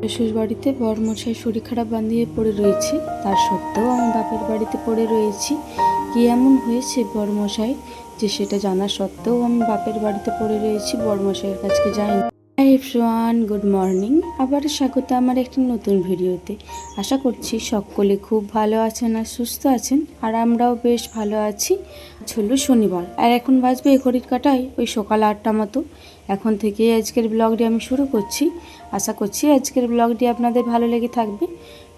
শ্বশুর বাড়িতে বরমশাই শরীর খারাপ বাঁধিয়ে পড়ে রয়েছে, তার সত্ত্বেও আমি বাপের বাড়িতে পড়ে রয়েছি। কি এমন হয়েছে বরমশাই যে সেটা জানা সত্ত্বেও আমি বাপের বাড়িতে পড়ে রয়েছি, বরমশাইয়ের কাছে যাইনি। Hi everyone, good morning. আবার স্বাগত আমার একটি নতুন ভিডিওতে। আশা করছি সকলে খুব ভালো আছেন আর সুস্থ আছেন, আর আমরাও বেশ ভালো আছি। হলো শনিবার, আর এখন বাজবে ঘড়ির কাঁটায় ওই সকাল 8টা মতো। এখন থেকে আজকের ব্লগটি আমি শুরু করছি। আশা করছি আজকের ব্লগটি আপনাদের ভালো লেগে থাকবে।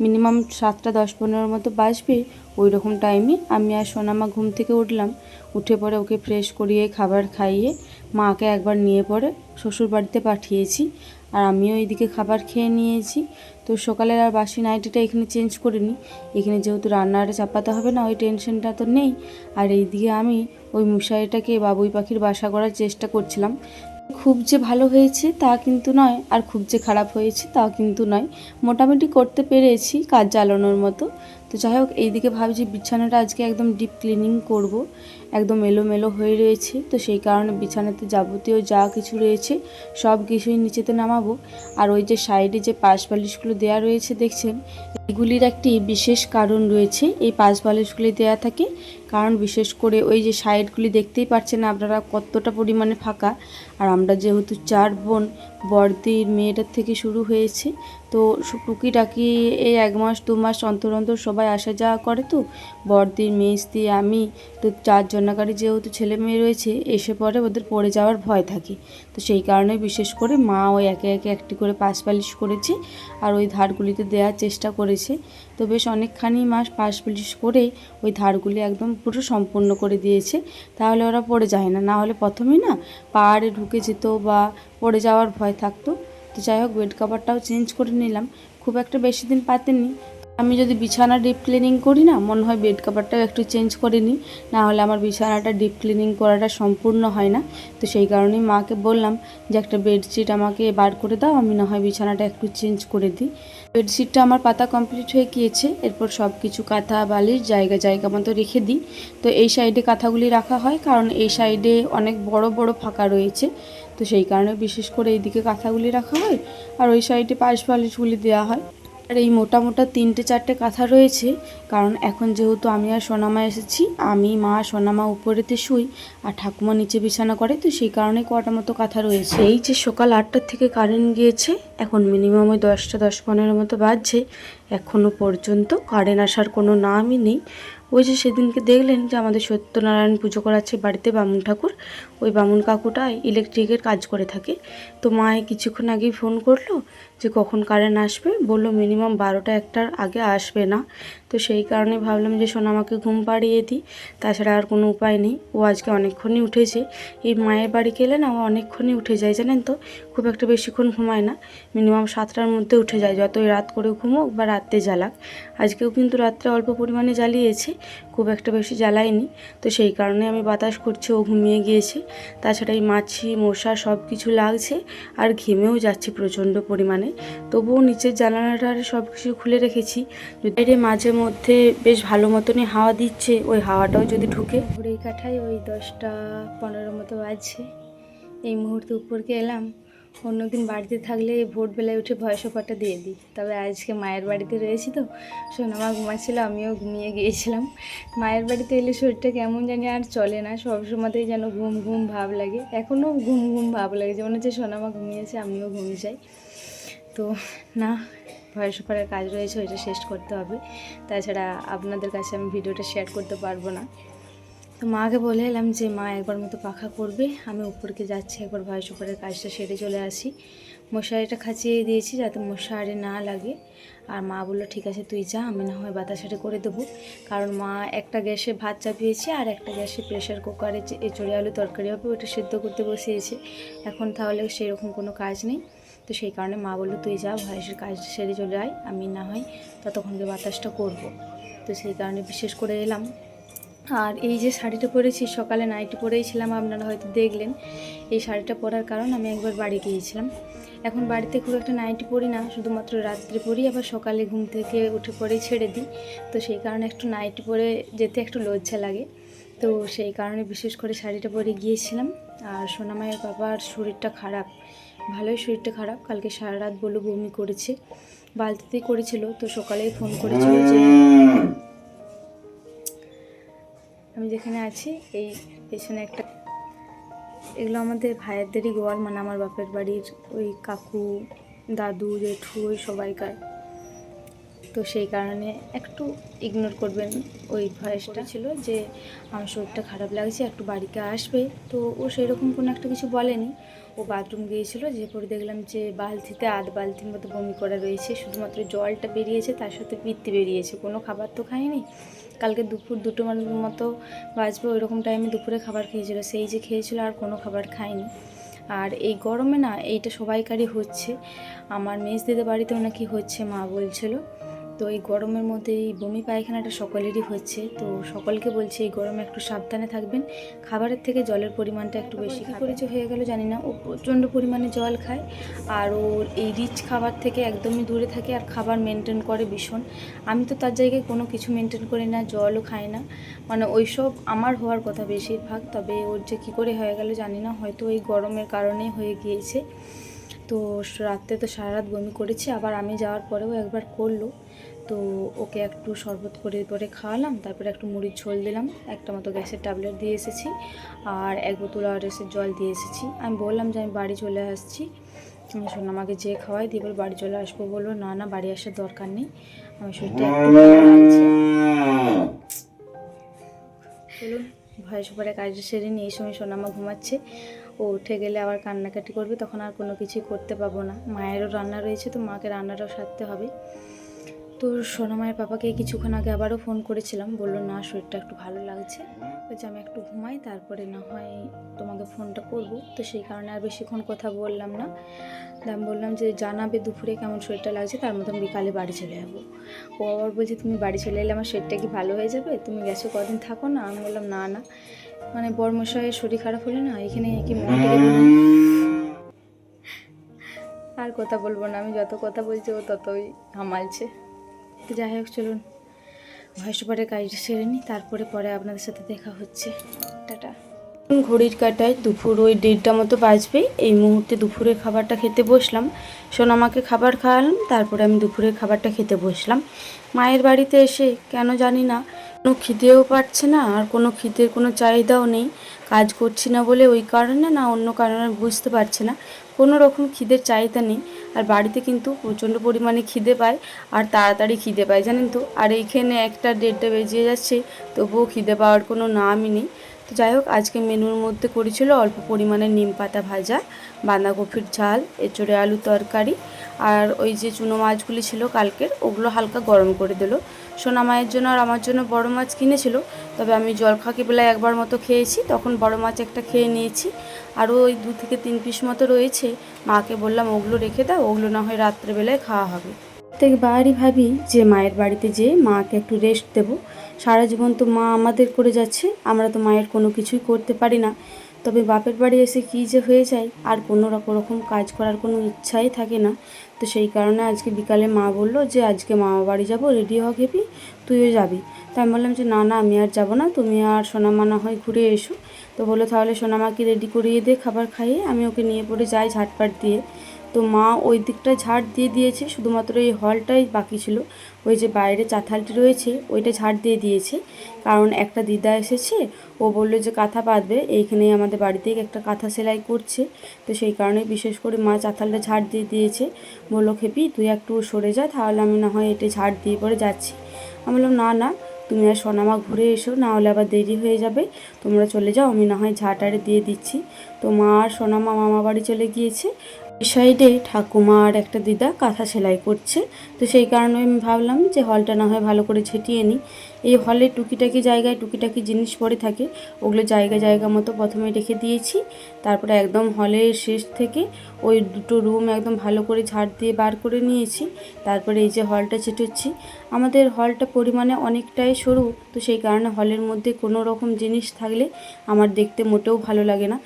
মিনিমাম 7টা 10-15 মতো বাজবে, ওই রকম টাইমে আমি আর সোনামা ঘুম থেকে উঠলাম। উঠে পরে ওকে ফ্রেশ করিয়ে খাবার খাইয়ে মাকে একবার নিয়ে পরে শ্বশুর বাড়িতে পাঠিয়েছি, আর আমিও এইদিকে খাবার খেয়ে নিয়েছি। তো সকালের আর বাসি নাইটিটা এখানে চেঞ্জ করিনি, এখানে যেহেতু রান্নাটা চাপাতে হবে না, ওই টেনশনটা তো নেই। আর এইদিকে আমি ওই মশারিটাকে বাবুই পাখির বাসা করার চেষ্টা করছিলাম। খুব যে ভালো হয়েছে তা কিন্তু নয়, আর খুব যে খারাপ হয়েছে তাও কিন্তু নয়, মোটামুটি করতে পেরেছি কাজ চালানোর মতো। তো যাই হোক, এইদিকে ভাবছি বিছানাটা আজকে একদম ডিপ ক্লিনিং করব। একদম এলোমেলো হয়ে রয়েছে, তো সেই কারণে বিছানাতে যাবতীয় যা কিছু রয়েছে সব কিছুই নিচেতে নামাবো। আর ওই যে সাইডে যে পাশ বালিশগুলো দেওয়া রয়েছে দেখছেন, এগুলির একটি বিশেষ কারণ রয়েছে। এই পাশ বালিশগুলি দেওয়া থাকে কারণ বিশেষ করে ওই যে সাইডগুলি দেখতেই পাচ্ছেন আপনারা কতটা পরিমাণে ফাঁকা। আর আমরা যেহেতু 4 বোন, বড়দির মেয়েটার থেকে শুরু হয়েছে, তো টুকিটাকি এই 1 মাস 2 মাস অন্তর অন্তর সবাই আসা যাওয়া করে। তো বড়দির মেজদি আমি, তো 4 জনাকারী যেহেতু ছেলে মেয়ে রয়েছে, এসে পরে ওদের পড়ে যাওয়ার ভয় থাকে। তো সেই কারণে বিশেষ করে মা ওই একে একে একটি করে পাশ বালিশ করেছে, আর ওই ধারগুলিতে দেওয়ার চেষ্টা করেছে। তো বেশ অনেকখানি মাস পাশ বালিশ করে ওই ধারগুলি একদম পুরো সম্পূর্ণ করে দিয়েছে, তাহলে ওরা পড়ে যায় না। না হলে প্রথমেই না পাহাড়ে ঢুকে যেত বা পড়ে যাওয়ার ভয় থাকতো। তো যাই হোক, বেড কভারটাও চেঞ্জ করে নিলাম, খুব একটা বেশি দিন পাতেনি। আমি যদি বিছানা ডিপ ক্লিনিং করি না, মনে হয় বেড কভারটাও একটু চেঞ্জ করে নিই, না হলে আমার বিছানাটা ডিপ ক্লিনিং করাটা সম্পূর্ণ হয় না। তো সেই কারণেই মাকে বললাম যে একটা বেডশিট আমাকে বার করে দাও, আমি না হয় বিছানাটা একটু চেঞ্জ করে দিই। বেডশিটটা আমার পাতা কমপ্লিট হয়ে গিয়েছে, এরপর সব কিছু কাঁথা বালিশ জায়গা জায়গা মতো রেখে দিই। তো এই সাইডে কাঁথাগুলি রাখা হয় কারণ এই সাইডে অনেক বড় বড় ফাঁকা রয়েছে, তো সেই কারণে বিশেষ করে এইদিকে কাঁথাগুলি রাখা হয়, আর ওই সাইডে পাশ বালিশগুলি দেওয়া হয়। আর এই মোটা মোটা 3-4টে কাঁথা রয়েছে, কারণ এখন যেহেতু আমি আর সোনামা এসেছি, আমি মা সোনামা উপরেতে শুই আর ঠাকুমা নিচে বিছানা করে, তো সেই কারণে কটা মতো কাঁথা রয়েছে। এই যে সকাল 8টার থেকে কারেন্ট গিয়েছে, এখন মিনিমাম ওই 10টা 10-15 মতো বাজছে, এখনও পর্যন্ত কারেন্ট আসার কোনো নামই নেই। ওই যে সেদিনকে দেখলেন যে আমাদের সত্যনারায়ণ পুজো করাচ্ছে বাড়িতে বামুন ঠাকুর, ওই বামুন কাকুটা ইলেকট্রিকের কাজ করে থাকে। তো মায়ে কিছুক্ষণ আগেই ফোন করলো যে কখন কারেন্ট আসবে, বললো মিনিমাম 12টা 1টার আগে আসবে না। তো সেই কারণে ভাবলাম যে সোনামাকে ঘুম পাড়িয়ে দিই, তাছাড়া আর কোনো উপায় নেই। ও আজকে অনেকক্ষণই উঠেছে, এই মায়ের বাড়ি গেলে না ও অনেকক্ষণই উঠে যায় জানেন তো, খুব একটা বেশিক্ষণ ঘুমায় না, মিনিমাম 7টার মধ্যে উঠে যায়, যতই রাত করে ঘুমোক বা রাত্রে জ্বালাক। আজকেও কিন্তু রাত্রে অল্প পরিমাণে জ্বালিয়েছে, খুব একটা বেশি জ্বালায়নি। তো সেই কারণে আমি বাতাস করছে, ও ঘুমিয়ে গিয়েছে। তাছাড়া এই মাছি মশা সব কিছু লাগছে, আর ঘেমেও যাচ্ছে প্রচণ্ড পরিমাণে। তবুও নিচের জানালাটা সব কিছু খুলে রেখেছি, বাইরে মাঝে মধ্যে বেশ ভালো মতনই হাওয়া দিচ্ছে, ওই হাওয়াটাও যদি ঢুকে। ঘড়ির কাঁটায় ওই 10টা 15 মতো বাজছে, এই মুহূর্তে উপরকে এলাম। অন্যদিন বাড়িতে থাকলে ভোরবেলায় উঠে ভয়েস ওভারটা দিয়ে দিই, তবে আজকে মায়ের বাড়িতে রয়েছি তো সোনামা ঘুমাচ্ছিল, আমিও ঘুমিয়ে গিয়েছিলাম। মায়ের বাড়িতে এলে শরীরটা কেমন জানি আর চলে না, সবসময়তেই যেন ঘুম ঘুম ভাব লাগে, এখনও ঘুম ঘুম ভাব লাগে, যেমন হচ্ছে সোনামা ঘুমিয়েছে আমিও ঘুমিয়ে যাই। তো না, ভয়েস ওভারের কাজ রয়েছে, ওইটা শেষ করতে হবে, তাছাড়া আপনাদের কাছে আমি ভিডিওটা শেয়ার করতে পারবো না। তো মাকে বলে এলাম যে মা একবার মতো পাখা করবে, আমি উপরকে যাচ্ছি, একবার ভয়েস ওভারের কাজটা সেরে চলে আসি। মশারিটা খাঁচিয়ে দিয়েছি যাতে মশারি না লাগে, আর মা বললো ঠিক আছে তুই যা, আমি না হয় বাতাসাটা করে দেবো। কারণ মা একটা গ্যাসে ভাত চাপিয়েছে আর একটা গ্যাসে প্রেশার কুকারে এঁচড়ে আলু তরকারি হবে, ওটা সেদ্ধ করতে বসিয়েছে এখন, তাহলে সেরকম কোনো কাজ নেই। তো সেই কারণে মা বললো তুই যা, ভয়েসের কাজটা সেরে চলে আয়, আমি না হয় ততক্ষণকে বাতাসটা করব। তো সেই কারণে বিশেষ করে এলাম। আর এই যে শাড়িটা পরেছি, সকালে নাইটি পরেইছিলাম, আপনারা হয়তো দেখলেন। এই শাড়িটা পরার কারণ আমি একবার বাড়ি গিয়েছিলাম, এখন বাড়িতে খুব একটা নাইটি পরি না, শুধুমাত্র রাত্রে পরি, আবার সকালে ঘুম থেকে উঠে পরেই ছেড়ে দিই। তো সেই কারণে একটু নাইটি পরে যেতে একটু লজ্জা লাগে, তো সেই কারণে বিশেষ করে শাড়িটা পরে গিয়েছিলাম। আর সোনামায়ের বাবার শরীরটা খারাপ, ভালোই শরীরটা খারাপ। কালকে সারা রাত বলে বমি করেছে, বালতিতেই করেছিল। তো সকালেই ফোন করেছিল যে আমি যেখানে আছি এই পেছনে একটা, এগুলো আমাদের ভাইয়েরদেরই গোয়াল, মানে আমার বাপের বাড়ির ওই কাকু দাদু জেঠু ওই সবাইকার। তো সেই কারণে একটু ইগনোর করবেন ওই ভয়েসটা। ছিল যে আমার শরীরটা খারাপ লাগছে, একটু বাড়িতে আসবে। তো ও সেরকম কোনো একটা কিছু বলেনি। ও বাথরুম গিয়েছিল, যে পরে দেখলাম যে বালতিতে আধ বালতির মতো বমি করা রয়েছে, শুধুমাত্র জলটা বেরিয়েছে, তার সাথে পিত্তি বেরিয়েছে। কোনো খাবার তো খায়নি। কালকে দুপুর 2টো মতো বাজবে ওইরকম টাইমে দুপুরে খাবার খেয়েছিল, সেই যে খেয়েছিল আর কোনো খাবার খায়নি। আর এই গরমে না এইটা সবাইকারই হচ্ছে, আমার মেজদিদের বাড়িতেও নাকি হচ্ছে, মা বলছিল। তো এই গরমের মধ্যে এই বমি পায়খানাটা সকলেরই হচ্ছে। তো সকলকে বলছি এই গরমে একটু সাবধানে থাকবেন, খাবারের থেকে জলের পরিমাণটা একটু বেশি করেছে হয়ে গেল জানি না। ও প্রচণ্ড পরিমাণে জল খায়, আর ওর এই রিচ খাবার থেকে একদমই দূরে থাকে, আর খাবার মেনটেন করে ভীষণ। আমি তো তার জায়গায় কোনো কিছু মেনটেন করি না, জলও খাই না, মানে ওইসব আমার হওয়ার কথা বেশিরভাগ। তবে ওর যে কী করে হয়ে গেল জানি না, হয়তো এই গরমের কারণেই হয়ে গিয়েছে। তো রাত্রে তো সারা রাত বমি করেছে, আবার আমি যাওয়ার পরেও একবার করলো। তো ওকে একটু শরবত করে পরে খাওয়ালাম, তারপরে একটু মুড়ির ঝোল দিলাম, একটা মতো গ্যাসের ট্যাবলেট দিয়ে এসেছি, আর 1 বোতল আরএসের জল দিয়ে এসেছি। আমি বললাম যে আমি বাড়ি চলে আসছি, শোন আমাকে যে খাওয়াই দিয়ে বলে বাড়ি চলে আসবো। বললো না না বাড়ি আসার দরকার নেই, আমার শরীরটা একটু ভালো লাগছে। চলুন ভয়েস ওভারে কাজটা সেরে নিয়ে এই সময় সোনামা ঘুমাচ্ছে। ও উঠে গেলে আবার কান্নাকাটি করবে, তখন আর কোনো কিছুই করতে পাবো না। মায়েরও রান্না রয়েছে, তো মাকে রান্নাটাও সারতে হবে। তো সোনামায়ের পাপাকে কিছুক্ষণ আগে আবারও ফোন করেছিলাম, বললো না শরীরটা একটু ভালো লাগছে, বলছে আমি একটু ঘুমাই তারপরে না হয় তোমাকে ফোনটা করব। তো সেই কারণে আর বেশিক্ষণ কথা বললাম না। আমি বললাম যে জানাবে দুপুরে কেমন শরীরটা লাগছে, তার মতন বিকালে বাড়ি চলে যাবো। ও আবার বলছে তুমি বাড়ি চলে এলে আমার শরীরটা কি ভালো হয়ে যাবে, তুমি গেছো কদিন থাকো না। আমি বললাম না না, মানে বর্মশাইয়ের শরীর খারাপ হলে না এখানে কি আর কথা বলবো না। আমি যত কথা বলছি ও ততই হামালছে। তো যাই হোক চলুন ভয়েস ওভারের কাজটা সেরে নিই, তারপরে পরে আপনাদের সাথে দেখা হচ্ছে। টাটা। ঘড়ির কাঁটায় দুপুর ওই 1:30টা মতো বাজবে। এই মুহূর্তে দুপুরের খাবারটা খেতে বসলাম, সোনামাকে খাবার খাওয়ালাম, তারপরে আমি দুপুরের খাবারটা খেতে বসলাম। মায়ের বাড়িতে এসে কেন জানি না কোনো খিদেও পাচ্ছে না, আর কোনো খিদের কোনো চাহিদাও নেই। কাজ করছি না বলে ওই কারণে না অন্য কারণে বুঝতে পারছে না, কোনো রকম খিদের চাহিদা নেই। আর বাড়িতে কিন্তু প্রচণ্ড পরিমাণে খিদে পায়, আর তাড়াতাড়ি খিদে পায় জানেন তো। আর এইখানে 1টা 1:30টা বেজিয়ে যাচ্ছে, তবুও খিদে পাওয়ার কোনো নামই নেই। তো যাই হোক আজকে মেনুর মধ্যে করেছিল অল্প পরিমাণে নিম পাতা ভাজা, বাঁধাকপির ঝাল, এঁচোড়ে আলু তরকারি, আর ওই যে চুনো মাছগুলি ছিল কালকের, ওগুলো হালকা গরম করে দিল। সোনা মায়ের জন্য আর আমার জন্য বড় মাছ কিনেছিল, তবে আমি জলখাকি বেলায় একবার মতো খেয়েছি, তখন বড় মাছ একটা খেয়ে নিয়েছি। আরও ওই 2 থেকে 3 পিস মতো রয়েছে, মাকে বললাম ওগুলো রেখে দাও, ওগুলো না হয় রাত্রেবেলায় খাওয়া হবে। প্রত্যেকবারই ভাবি যে মায়ের বাড়িতে যেয়ে মাকে একটু রেস্ট দেবো। সারা জীবন তো মা আমাদের করে যাচ্ছে, আমরা তো মায়ের কোনো কিছুই করতে পারি না। তবে বাপের বাড়ি এসে কী যে হয়ে যায়, আর কোনো রকম কাজ করার কোনো ইচ্ছাই থাকে না। তো সেই কারণে আজকে বিকালে মা বললো যে আজকে মামা বাড়ি যাবো, রেডি হ খেপি, তুইও যাবি। তাই আমি বললাম যে না না আমি আর যাবো না, তুমি আর সোনামা না হয় ঘুরে এসো। তো বললো তাহলে সোনামাকে রেডি করিয়ে দে, খাবার খাইয়ে আমি ওকে নিয়ে পড়ে যাই ঝাটপাট দিয়ে। তো মা ওই দিকটা ঝাড় দিয়ে দিয়েছে, শুধুমাত্র এই হলটাই বাকি ছিল। ওই যে বাইরে চাতালটি রয়েছে ওইটা ঝাড় দিয়ে দিয়েছে, কারণ একটা দিদা এসেছে, ও বললো যে কাঁথা পাতবে, এইখানেই আমাদের বাড়িতে একটা কাঁথা সেলাই করছে। তো সেই কারণে বিশেষ করে মা চাতালটা ঝাড় দিয়ে দিয়েছে। বললো খেপি তুই একটু সরে যা, তাহলে আমি না হয় এটা ঝাড় দিয়ে পরে যাচ্ছি। আমি বললাম না না তুমি আর সোনামা ঘুরে এসো, না হলে আবার দেরি হয়ে যাবে, তোমরা চলে যাও, আমি না হয় ঝাঁটারে দিয়ে দিচ্ছি। তো মা আর সোনামা মামা বাড়ি চলে গিয়েছে। এই সাইডে ঠাকুমা আর একটা দিদা কাঁথা সেলাই করছে। তো সেই কারণে আমি ভাবলাম যে হলটা না হয় ভালো করে ছেটিয়ে নিই। এই হলে টুকিটাকি জায়গায় টুকিটাকি জিনিস পড়ে থাকে, ওগুলো জায়গা জায়গা মতো প্রথমে রেখে দিয়েছি। তারপরে একদম হলের শেষ থেকে ওই 2টো রুম একদম ভালো করে ঝাড় দিয়ে বার করে নিয়েছি। তারপরে এই যে হলটা ছেটাচ্ছি। আমাদের হলটা পরিমাণে অনেকটাই সরু, তো সেই কারণে হলের মধ্যে কোনো রকম জিনিস থাকলে আমার দেখতে মোটেও ভালো লাগে না।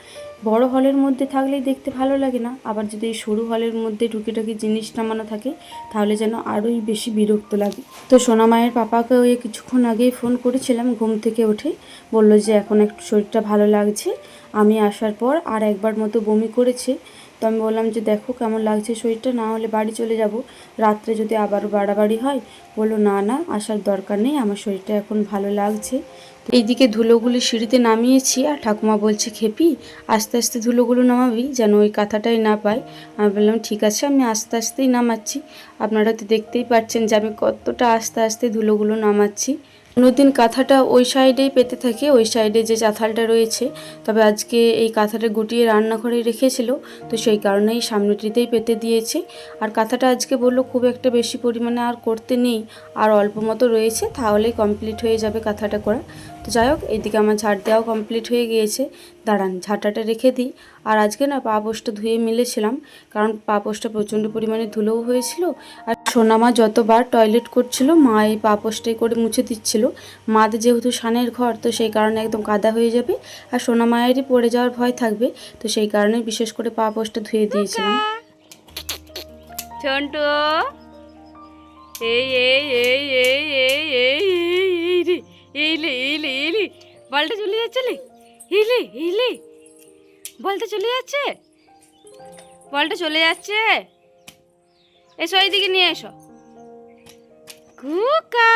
বড় হলের মধ্যে থাকলেই দেখতে ভালো লাগে না, আবার যদি এই সরু হলের মধ্যে টুকিটাকি জিনিস নামানো থাকে তাহলে যেন আরোই বেশি বিরক্ত লাগে। তো সোনামায়ের পাপাকে ওই কিছুক্ষণ আগেই ফোন করেছিলাম, ঘুম থেকে উঠে বলল যে এখন একটু শরীরটা ভালো লাগছে। আমি আসার পর আর একবার মতো বমি করেছে, তো আমি বললাম যে দেখো কেমন লাগছে শরীরটা, না হলে বাড়ি চলে যাব, রাত্রে যদি আবারও বাড়াবাড়ি হয়। বললো না না, আসার দরকার নেই, আমার শরীরটা এখন ভালো লাগছে। এইদিকে ধুলোগুলি সিঁড়িতে নামিয়েছি, আর ঠাকুমা বলছে খেপি আস্তে আস্তে ধুলোগুলো নামাবি, যেন ওই কাঁথাটাই না পাই। আমি বললাম ঠিক আছে, আমি আস্তে আস্তেই নামাচ্ছি। আপনারা তো দেখতেই পাচ্ছেন যে আমি কতটা আস্তে আস্তে ধুলোগুলো নামাচ্ছি। অন্যদিন কাঁথাটা ওই সাইডেই পেতে থাকে, ওই সাইডে যে চাতালটা রয়েছে, তবে আজকে এই কাঁথাটা গুটিয়ে রান্নাঘরে রেখেছিল, তো সেই কারণেই সামনেটিতেই পেতে দিয়েছে। আর কাঁথাটা আজকে বললো খুব একটা বেশি পরিমাণে আর করতে নেই, আর অল্প মতো রয়েছে, তাহলেই কমপ্লিট হয়ে যাবে কাঁথাটা করা। তো যাই হোক, এইদিকে আমার ঝাড় দেওয়াও কমপ্লিট হয়ে গিয়েছে। দাঁড়ান ঝাঁটাটা রেখে দিই। আর আজকে না পা পোছটা ধুয়ে মিলেছিলাম, কারণ পা পোছটা প্রচণ্ড পরিমাণে ধুলোও হয়েছিল। আর সোনামা যতবার টয়লেট করছিল, মা এই পা পোছটাই করে মুছে দিচ্ছিল। মাদের যেহেতু সানের ঘর, তো সেই কারণে একদম কাদা হয়ে যাবে, আর সোনা মায়েরই পড়ে যাওয়ার ভয় থাকবে, তো সেই কারণে বিশেষ করে পা পোছটা ধুয়ে দিয়েছিলাম। ঝন্টু, এই এই এই এই এই এই এই রে, এইলে এইলে এইলে, বলটা চলে যাচ্ছে লে, এইলে এইলে, বলটা চলে যাচ্ছে, বলটা চলে যাচ্ছে। এসো এইদিকে নিয়ে এসো। কুকা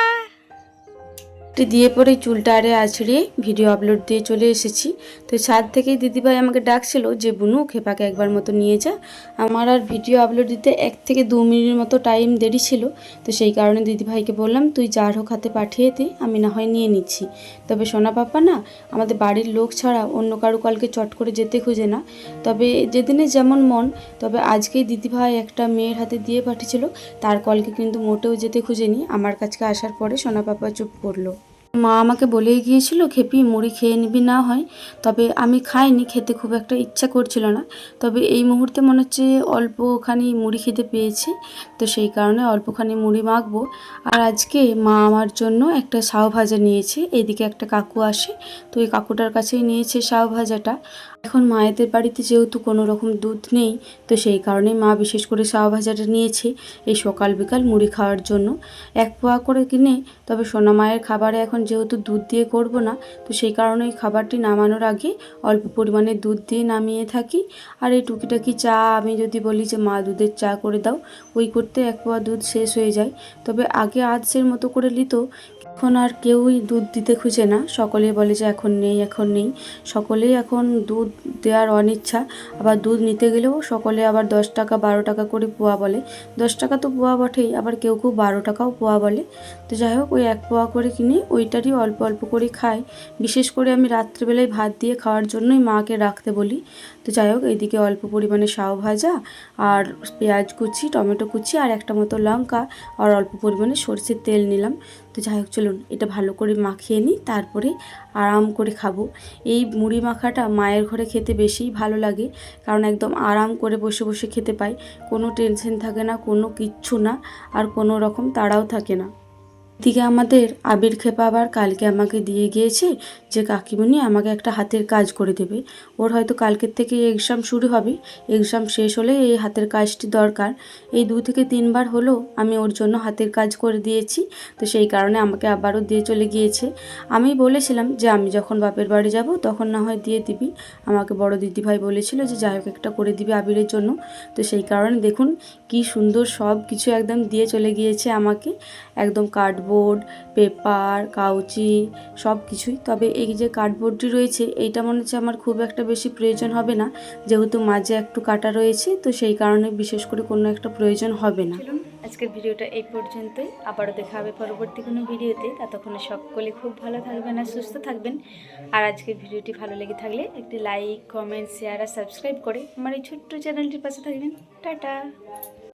দিয়ে পরে চুলটা আরে আছড়িয়ে ভিডিও আপলোড দিয়ে চলে এসেছি। তো ছাদ থেকেই দিদিভাই আমাকে ডাকছিল যে বুনু খেপাকে একবার মতো নিয়ে যা। আমার আর ভিডিও আপলোড দিতে 1 থেকে 2 মিনিটের মতো টাইম দেরি ছিল, তো সেই কারণে দিদিভাইকে বললাম তুই যার হোক হাতে পাঠিয়ে দে, আমি না হয় নিয়ে নিচ্ছি। তবে সোনা পাপা না আমাদের বাড়ির লোক ছাড়া অন্য কারো কালকে চট করে যেতে খুঁজে না, তবে যেদিনে যেমন মন। তবে আজকেই দিদিভাই একটা মেয়ের হাতে দিয়ে পাঠিয়েছিল, তার কলকে কিন্তু মোটেও যেতে খুঁজেনি। আমার কাছে আসার পরে সোনা পাপা চুপ করলো। মা আমাকে বলেই গিয়েছিল খেপি মুড়ি খেয়ে নিবি না হয়, তবে আমি খাইনি, খেতে খুব একটা ইচ্ছা করছিল না। তবে এই মুহূর্তে মনে হচ্ছে অল্পখানি মুড়ি খেতে পেয়েছি, তো সেই কারণে অল্পখানি মুড়ি মাখবো। আর আজকে মা আমার জন্য একটা সাও ভাজা নিয়েছে, এইদিকে একটা কাকু আসে, তো এই কাকুটার কাছেই নিয়েছে সাও ভাজাটা। এখন মায়েদের বাড়িতে যেহেতু কোনো রকম দুধ নেই, তো সেই কারণেই মা বিশেষ করে সাও ভাজাটা নিয়েছে এই সকাল বিকাল মুড়ি খাওয়ার জন্য। 1 পোয়া করে কিনে, তবে সোনা মায়ের খাবারে এখন যেহেতু দুধ দিয়ে করব না, তো সেই কারণে এই খাবারটি নামানোর আগে অল্প পরিমাণে দুধ দিয়ে নামিয়ে থাকি। আর এই টুকিটাকি চা আমি যদি বলি যে মা দুধের চা করে দাও, ওই করতে 1 পোয়া দুধ শেষ হয়ে যায়। তবে আগে আধসের মতো করে নিত, এখন আর কেউই দুধ দিতে খুঁজে না, সকলেই বলে যে এখন নেই এখন নেই। সকলেই এখন দুধ দেওয়ার অনিচ্ছা, আবার দুধ নিতে গেলেও সকলে আবার 10 টাকা 12 টাকা করে পোয়া বলে। 10 টাকা তো পোয়া বটেই, আবার কেউ কেউ 12 টাকাও পোয়া বলে। তো যাই হোক, ওই 1 পোয়া করে কিনে ওইটারই অল্প অল্প করে খাই। বিশেষ করে আমি রাত্রেবেলায় ভাত দিয়ে খাওয়ার জন্যই মাকে রাখতে বলি। তো যাই হোক, এইদিকে অল্প পরিমাণে সাও ভাজা আর পেঁয়াজ কুচি, টমেটো কুচি আর একটা মতো লঙ্কা আর অল্প পরিমাণে সরষের তেল নিলাম। তো যাই হোক চলুন এটা ভালো করে মাখিয়ে নিই, তারপরে আরাম করে খাবো। এই মুড়ি মাখাটা মায়ের ঘরে খেতে বেশিই ভালো লাগে, কারণ একদম আরাম করে বসে বসে খেতে পাই, কোনো টেনশন থাকে না, কোনো কিচ্ছু না, আর কোনো রকম তাড়াও থাকে না। এদিকে আমাদের আবির খেপা আবার কালকে আমাকে দিয়ে গিয়েছে যে কাকিমণি আমাকে একটা হাতের কাজ করে দেবে। ওর হয়তো কালকের থেকে এক্সাম শুরু হবে, এক্সাম শেষ হলে এই হাতের কাজটি দরকার। এই 2 থেকে 3 বার হলো আমি ওর জন্য হাতের কাজ করে দিয়েছি, তো সেই কারণে আমাকে আবারও দিয়ে চলে গিয়েছে। আমি বলেছিলাম যে আমি যখন বাপের বাড়ি যাব তখন না হয় দিয়ে দিবি, আমাকে বড় দিদিভাই বলেছিল যে যাই হোক একটা করে দিবি আবিরের জন্য। তো সেই কারণে দেখুন কি সুন্দর সব কিছু একদম দিয়ে চলে গিয়েছে আমাকে, একদম কার্ডবোর্ড, পেপার, কাউচি সব কিছুই। তবে এই যে কার্ডবোর্ডটি রয়েছে এইটা মনে হচ্ছে আমার খুব একটা বেশি প্রয়োজন হবে না, যেহেতু মাঝে একটু কাটা রয়েছে, তো সেই কারণে বিশেষ করে কোনো একটা প্রয়োজন হবে না। আজকের ভিডিওটা এই পর্যন্তই, আবারও দেখা হবে পরবর্তী কোনো ভিডিওতে। ততক্ষণে সকলে খুব ভালো থাকবেন আর সুস্থ থাকবেন। আর আজকের ভিডিওটি ভালো লেগে থাকলে একটি লাইক, কমেন্ট, শেয়ার আর সাবস্ক্রাইব করে আমার এই ছোট্ট চ্যানেলটির পাশে থাকবেন। টাটা।